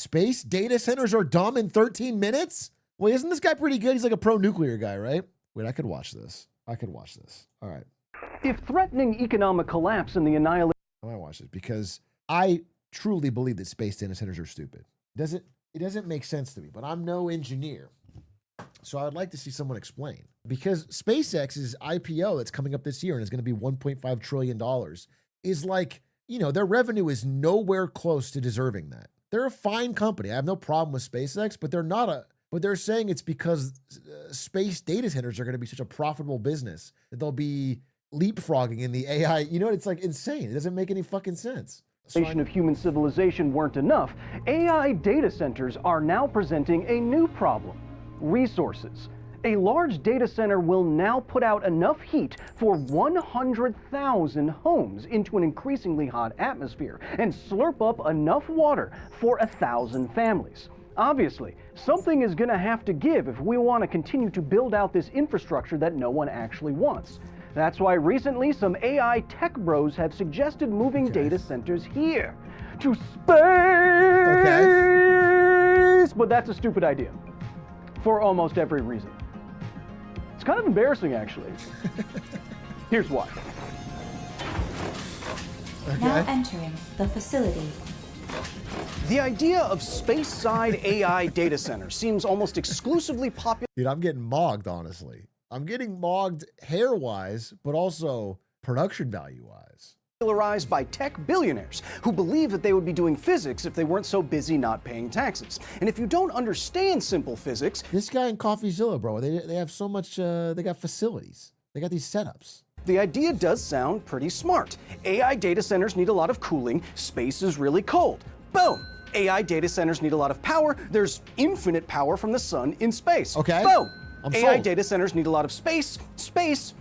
Space data centers are dumb in 13 minutes? Wait, isn't this guy pretty good? He's like a pro-nuclear guy, right? Wait, I could watch this. All right. If threatening economic collapse and the annihilation... I might watch this because I truly believe that space data centers are stupid. It doesn't make sense to me, but I'm no engineer. So I'd like to see someone explain. Because SpaceX's IPO that's coming up this year and is going to be $1.5 trillion is like, you know, their revenue is nowhere close to deserving that. They're a fine company. I have no problem with SpaceX, but they're saying it's because space data centers are going to be such a profitable business that they'll be leapfrogging in the AI. You know, it's like insane. It doesn't make any fucking sense. of human civilization weren't enough, AI data centers are now presenting a new problem: resources. A large data center will now put out enough heat for 100,000 homes into an increasingly hot atmosphere and slurp up enough water for 1,000 families. Obviously, something is going to have to give if we want to continue to build out this infrastructure that no one actually wants. That's why recently some AI tech bros have suggested moving data centers here to space. But that's a stupid idea for almost every reason. It's kind of embarrassing, actually. Here's why. Now entering the facility. The idea of space-side AI data centers seems almost exclusively popular. Dude, I'm getting mogged, honestly. I'm getting mogged hair-wise, but also production value-wise. Popularized by tech billionaires who believe that they would be doing physics if they weren't so busy not paying taxes. And if you don't understand simple physics... This guy in CoffeeZilla, bro, they have so much, they got facilities. They got these setups. The idea does sound pretty smart. AI data centers need a lot of cooling. Space is really cold. Boom! AI data centers need a lot of power. There's infinite power from the sun in space. Okay. Boom! I'm AI sold. data centers need a lot of space. Space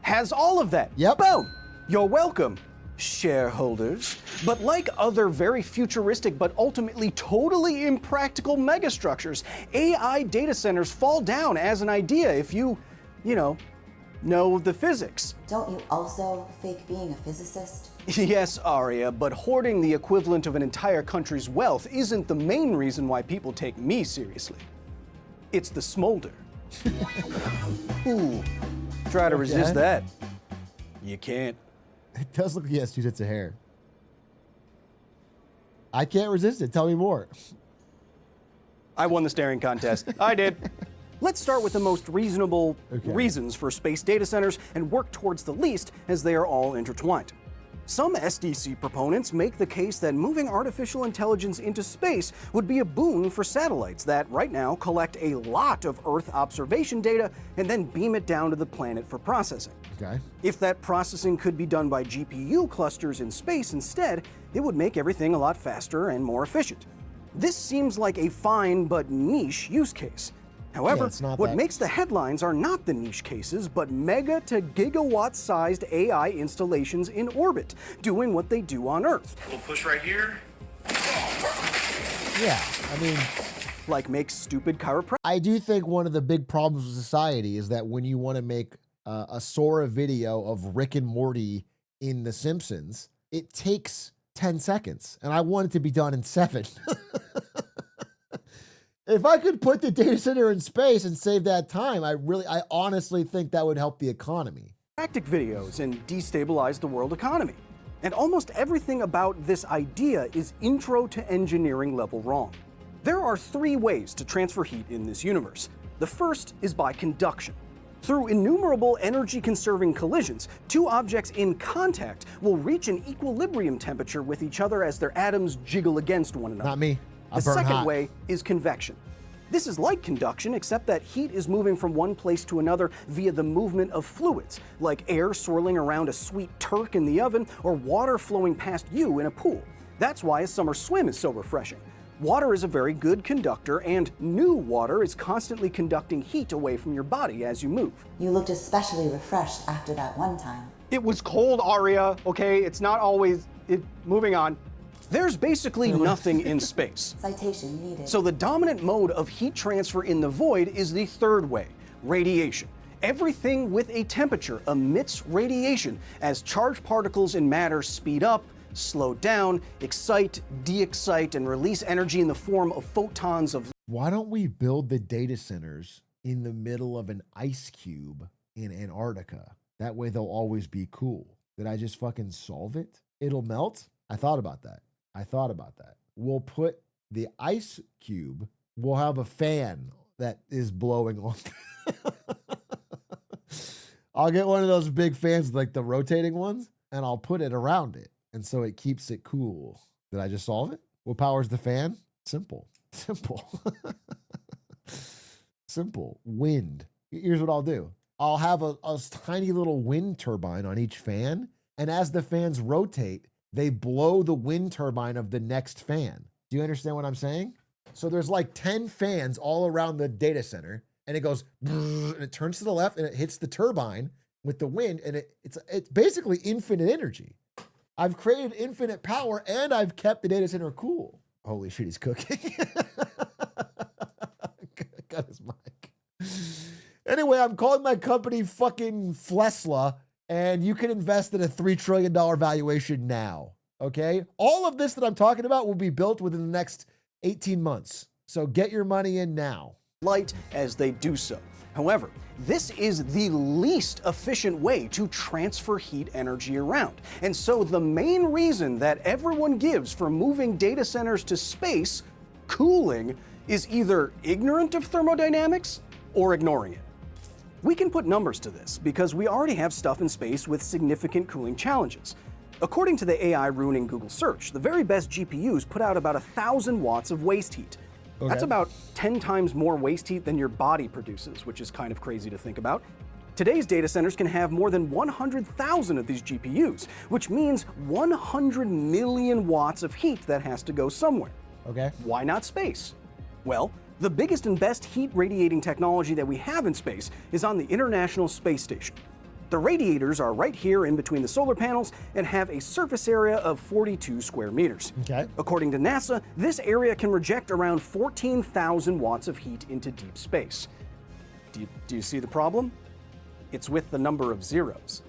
has all of that. Yep. Boom! You're welcome, shareholders. But like other very futuristic but ultimately totally impractical megastructures, AI data centers fall down as an idea if you know the physics. Don't you also fake being a physicist? Yes, Aria, but hoarding the equivalent of an entire country's wealth isn't the main reason why people take me seriously. It's the smolder. Ooh, try to resist that. You can't. It does look like he has 2 sets of hair. I can't resist it. Tell me more. I won the staring contest. I did. Let's start with the most reasonable reasons for space data centers and work towards the least, as they are all intertwined. Some SDC proponents make the case that moving artificial intelligence into space would be a boon for satellites that right now collect a lot of Earth observation data and then beam it down to the planet for processing. Okay. If that processing could be done by GPU clusters in space instead, it would make everything a lot faster and more efficient. This seems like a fine but niche use case. However, what makes the headlines are not the niche cases, but mega to gigawatt-sized AI installations in orbit, doing what they do on Earth. We'll push right here. Yeah, I mean... Like make stupid chiropractic. I do think one of the big problems with society is that when you want to make a Sora video of Rick and Morty in The Simpsons, it takes 10 seconds, and I want it to be done in 7. If I could put the data center in space and save that time, I honestly think that would help the economy. Videos and destabilize the world economy. And almost everything about this idea is intro to engineering level wrong. There are 3 ways to transfer heat in this universe. The first is by conduction. Through innumerable energy-conserving collisions, 2 objects in contact will reach an equilibrium temperature with each other as their atoms jiggle against one another. Not me. The second way is convection. This is like conduction, except that heat is moving from one place to another via the movement of fluids, like air swirling around a sweet Turk in the oven or water flowing past you in a pool. That's why a summer swim is so refreshing. Water is a very good conductor, and new water is constantly conducting heat away from your body as you move. You looked especially refreshed after that one time. It was cold, Aria, okay? It's not always... Moving on. There's basically nothing in space. Citation needed. So the dominant mode of heat transfer in the void is the third way, radiation. Everything with a temperature emits radiation as charged particles in matter speed up, slow down, excite, de-excite, and release energy in the form of photons of... Why don't we build the data centers in the middle of an ice cube in Antarctica? That way they'll always be cool. Did I just fucking solve it? It'll melt? I thought about that. We'll put the ice cube, we'll have a fan that is blowing on. I'll get one of those big fans, like the rotating ones, and I'll put it around it. And so it keeps it cool. Did I just solve it? What powers the fan? Simple. Simple. Wind. Here's what I'll do. I'll have a tiny little wind turbine on each fan. And as the fans rotate, they blow the wind turbine of the next fan. Do you understand what I'm saying? So there's like 10 fans all around the data center, and it goes, and it turns to the left and it hits the turbine with the wind, and it's basically infinite energy. I've created infinite power and I've kept the data center cool. Holy shit, he's cooking. Got his mic. Anyway, I'm calling my company fucking Flesla, and you can invest in a $3 trillion valuation now. Okay? All of this that I'm talking about will be built within the next 18 months. So get your money in now. Light as they do so. However, this is the least efficient way to transfer heat energy around. And so the main reason that everyone gives for moving data centers to space, cooling, is either ignorant of thermodynamics or ignoring it. We can put numbers to this because we already have stuff in space with significant cooling challenges. According to the AI ruining Google search, the very best GPUs put out about 1,000 watts of waste heat. Okay. That's about 10 times more waste heat than your body produces, which is kind of crazy to think about. Today's data centers can have more than 100,000 of these GPUs, which means 100 million watts of heat that has to go somewhere. Okay. Why not space? Well, the biggest and best heat radiating technology that we have in space is on the International Space Station. The radiators are right here in between the solar panels and have a surface area of 42 square meters. Okay. According to NASA, this area can reject around 14,000 watts of heat into deep space. Do you see the problem? It's with the number of zeros.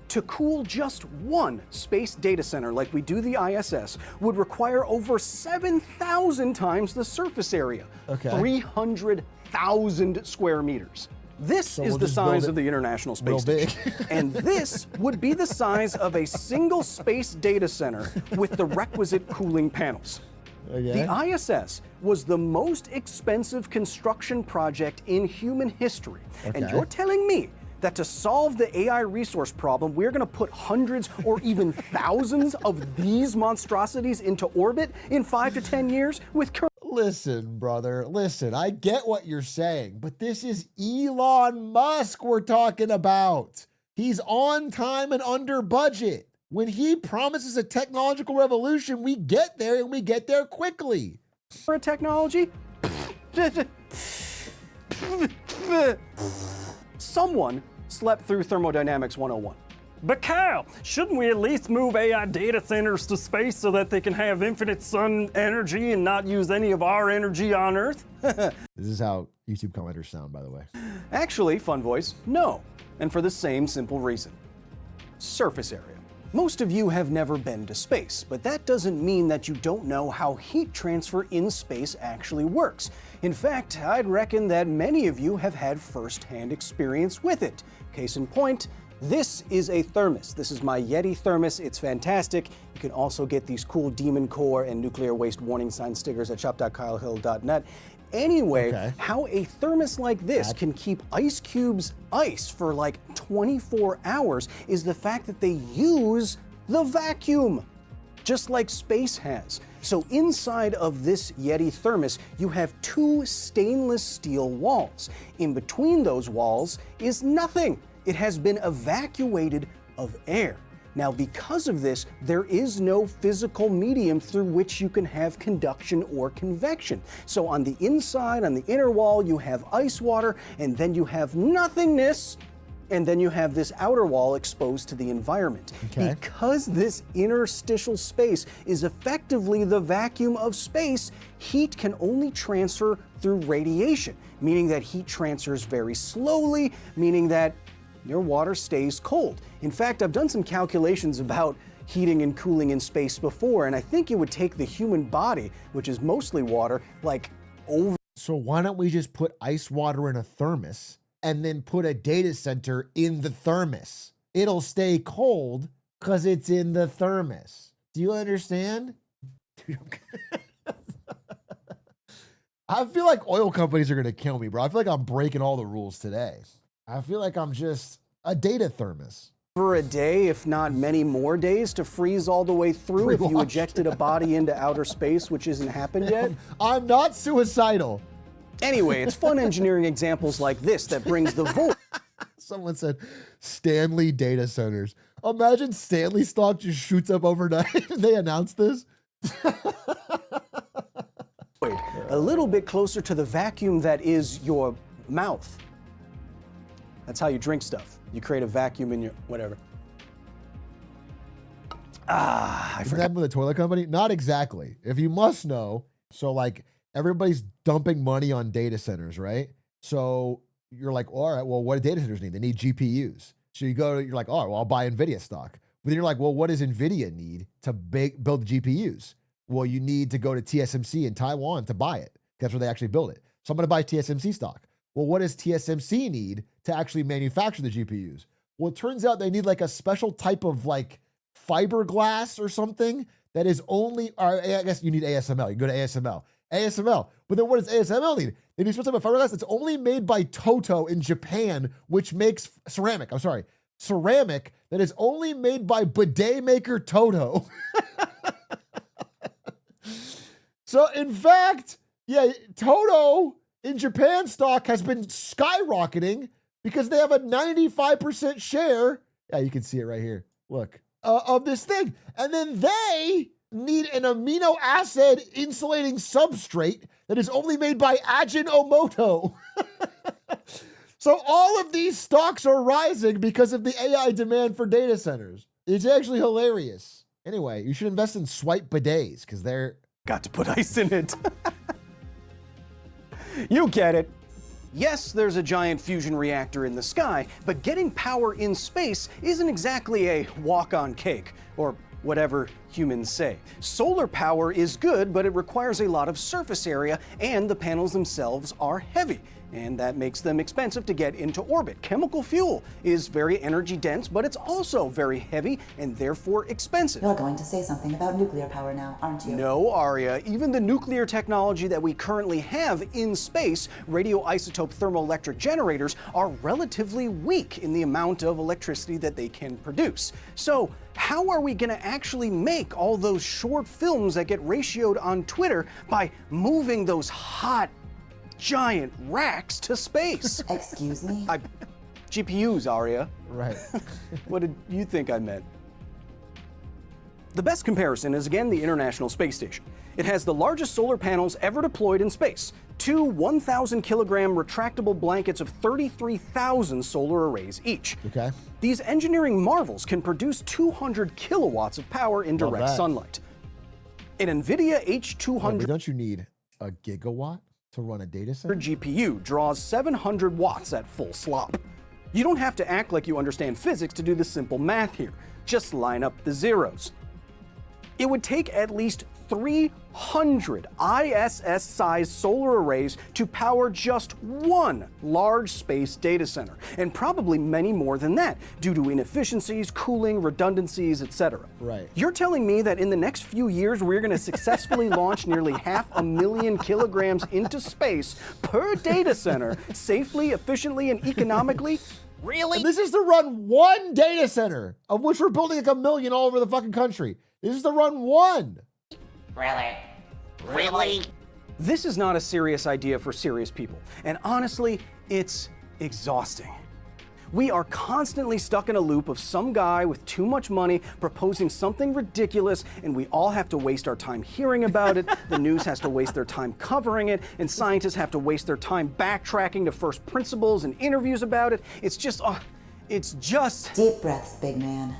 To cool just one space data center like we do the ISS would require over 7,000 times the surface area, 300,000 square meters. This is the size of the International Space Station. And this would be the size of a single space data center with the requisite cooling panels. The ISS was the most expensive construction project in human history. And you're telling me that to solve the AI resource problem, we're going to put hundreds or even thousands of these monstrosities into orbit in 5 to 10 years with current... Listen, brother, listen, I get what you're saying, but this is Elon Musk we're talking about. He's on time and under budget. When he promises a technological revolution, we get there and we get there quickly. For technology? Someone slept through Thermodynamics 101. But Kyle, shouldn't we at least move AI data centers to space so that they can have infinite sun energy and not use any of our energy on Earth? This is how YouTube commenters sound, by the way. Actually, Fun Voice, no. And for the same simple reason. Surface area. Most of you have never been to space, but that doesn't mean that you don't know how heat transfer in space actually works. In fact, I'd reckon that many of you have had first-hand experience with it. Case in point, this is a thermos. This is my Yeti thermos. It's fantastic. You can also get these cool Demon Core and nuclear waste warning sign stickers at shop.kylehill.net. Anyway, how a thermos like this can keep ice cubes ice for like 24 hours is the fact that they use the vacuum, just like space has. So inside of this Yeti thermos, you have 2 stainless steel walls. In between those walls is nothing. It has been evacuated of air. Now, because of this, there is no physical medium through which you can have conduction or convection. So on the inside, on the inner wall, you have ice water, and then you have nothingness, and then you have this outer wall exposed to the environment. Because this interstitial space is effectively the vacuum of space, heat can only transfer through radiation, meaning that heat transfers very slowly, meaning that your water stays cold. In fact, I've done some calculations about, heating and cooling in space before, and I think it would take the human body, which is mostly water, like over. So why don't we just put ice water in a thermos and then put a data center in the thermos? It'll stay cold because it's in the thermos. Do you understand? I feel like oil companies are going to kill me, bro. I feel like I'm breaking all the rules today. I feel like I'm just a data thermos. For a day, if not many more days, to freeze all the way through if you ejected a body into outer space, which hasn't happened yet. I'm not suicidal. Anyway, it's fun engineering examples like this that brings the voice. Someone said Stanley data centers. Imagine Stanley stock just shoots up overnight. They announced this. A little bit closer to the vacuum that is your mouth. That's how you drink stuff. You create a vacuum in your whatever. I Isn't forgot. that with a toilet company? Not exactly. If you must know, so like everybody's dumping money on data centers, right? So you're like, all right, well, what do data centers need? They need GPUs. So you're like, all right, well, I'll buy NVIDIA stock. But then you're like, well, what does NVIDIA need to build the GPUs? Well, you need to go to TSMC in Taiwan to buy it. That's where they actually build it. So I'm going to buy TSMC stock. Well, what does TSMC need to actually manufacture the GPUs? Well, it turns out they need like a special type of like fiberglass or something that is only, or I guess you need ASML. You can go to ASML. ASML. But then what does ASML need? They need some type of fiberglass that's only made by Toto in Japan, which makes ceramic. I'm sorry. Ceramic that is only made by bidet maker Toto. So in fact, yeah, Toto in Japan stock has been skyrocketing because they have a 95% share. Yeah, you can see it right here. Look, of this thing. And then they need an amino acid insulating substrate that is only made by Ajinomoto. So all of these stocks are rising because of the AI demand for data centers. It's actually hilarious. Anyway, you should invest in Swipe bidets because they're... Got to put ice in it. You get it. Yes, there's a giant fusion reactor in the sky, but getting power in space isn't exactly a walk-on cake, or whatever humans say. Solar power is good, but it requires a lot of surface area, and the panels themselves are heavy, and that makes them expensive to get into orbit. Chemical fuel is very energy dense, but it's also very heavy and therefore expensive. You're going to say something about nuclear power now, aren't you? No, Arya. Even the nuclear technology that we currently have in space, radioisotope thermoelectric generators, are relatively weak in the amount of electricity that they can produce. So, how are we going to actually make all those short films that get ratioed on Twitter by moving those hot, giant racks to space? Excuse me? GPUs, Arya. Right. What did you think I meant? The best comparison is again the International Space Station. It has the largest solar panels ever deployed in space. 2 1,000 kilogram retractable blankets of 33,000 solar arrays each. Okay. These engineering marvels can produce 200 kilowatts of power in Love direct that. sunlight. An NVIDIA But H200 don't you need a gigawatt to run a data center? GPU draws 700 watts at full slop. You don't have to act like you understand physics to do the simple math here. Just line up the zeros. It would take at least 300 ISS-sized solar arrays to power just one large space data center, and probably many more than that, due to inefficiencies, cooling, redundancies, etc. Right. You're telling me that in the next few years we're going to successfully launch nearly 500,000 kilograms into space per data center, safely, efficiently, and economically? Really? And this is to run one data center, of which we're building like 1 million all over the fucking country. This is to run one. Really? Really? This is not a serious idea for serious people, and honestly, it's exhausting. We are constantly stuck in a loop of some guy with too much money proposing something ridiculous, and we all have to waste our time hearing about it, the news has to waste their time covering it, and scientists have to waste their time backtracking to first principles and interviews about it. It's just... Deep breaths, big man.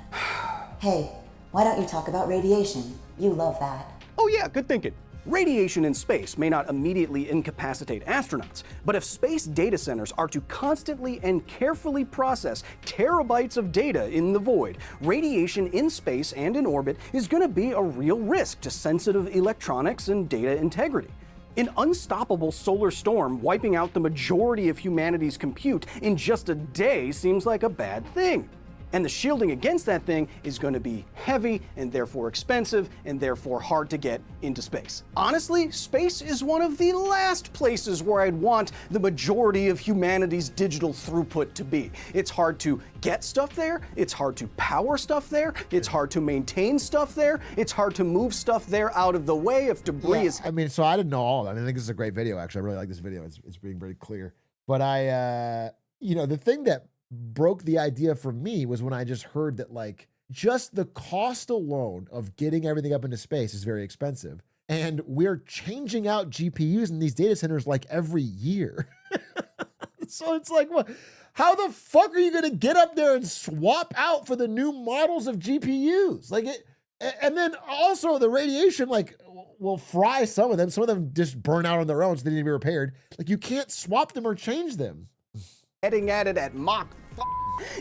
Hey, why don't you talk about radiation? You love that. Oh yeah, good thinking. Radiation in space may not immediately incapacitate astronauts, but if space data centers are to constantly and carefully process terabytes of data in the void, radiation in space and in orbit is going to be a real risk to sensitive electronics and data integrity. An unstoppable solar storm wiping out the majority of humanity's compute in just a day seems like a bad thing. And the shielding against that thing is going to be heavy and therefore expensive and therefore hard to get into space. Honestly, space is one of the last places where I'd want the majority of humanity's digital throughput to be. It's hard to get stuff there, it's hard to power stuff there, it's hard to maintain stuff there, it's hard to move stuff there out of the way if debris is... I mean, so I didn't know all of that. I think this is a great video, actually. I really like this video. It's being very clear. But the thing that broke the idea for me was when I just heard that, like, just the cost alone of getting everything up into space is very expensive. And we're changing out GPUs in these data centers like every year. So it's like, what? How the fuck are you going to get up there and swap out for the new models of GPUs? Like it, and then also the radiation, like, will fry some of them. Some of them just burn out on their own, so they need to be repaired. Like, you can't swap them or change them. Heading at it at Mach.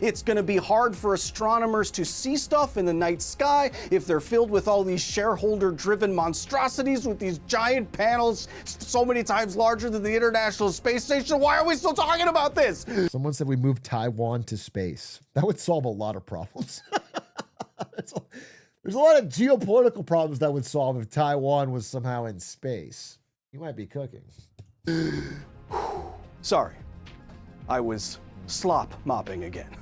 It's going to be hard for astronomers to see stuff in the night sky if they're filled with all these shareholder-driven monstrosities with these giant panels so many times larger than the International Space Station. Why are we still talking about this? Someone said we moved Taiwan to space. That would solve a lot of problems. There's a lot of geopolitical problems that would solve if Taiwan was somehow in space. You might be cooking. Sorry. I was slop mopping again.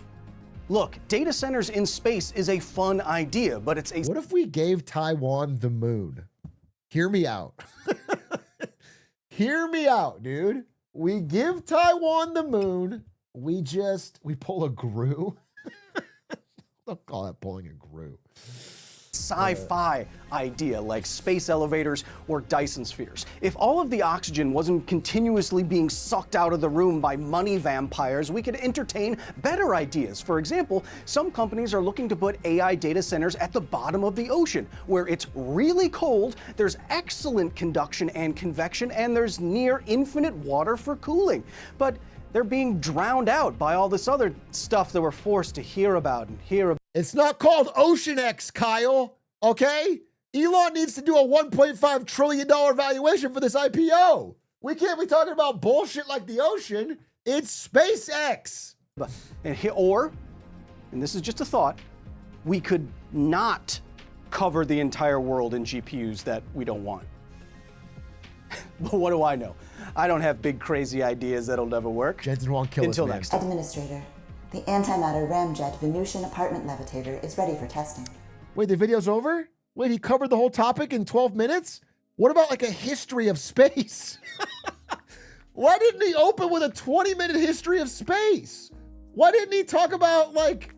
Look, data centers in space is a fun idea, but it's a... What if we gave Taiwan the moon? Hear me out. Hear me out, dude. We give Taiwan the moon. We pull a GRU. Don't call that pulling a GRU. Sci-fi idea like space elevators or Dyson spheres. If all of the oxygen wasn't continuously being sucked out of the room by money vampires, we could entertain better ideas. For example, some companies are looking to put AI data centers at the bottom of the ocean, where it's really cold, there's excellent conduction and convection, and there's near infinite water for cooling. But they're being drowned out by all this other stuff that we're forced to hear about and hear about. It's not called Ocean X, Kyle, okay? Elon needs to do a $1.5 trillion valuation for this IPO. We can't be talking about bullshit like the ocean. It's SpaceX. And this is just a thought, we could not cover the entire world in GPUs that we don't want. But what do I know? I don't have big crazy ideas that'll never work. Jensen Huang, kill us, Until man. next time. Administrator, the antimatter ramjet Venusian apartment levitator is ready for testing. Wait, the video's over? Wait, he covered the whole topic in 12 minutes? What about like a history of space? Why didn't he open with a 20-minute history of space? Why didn't he talk about like...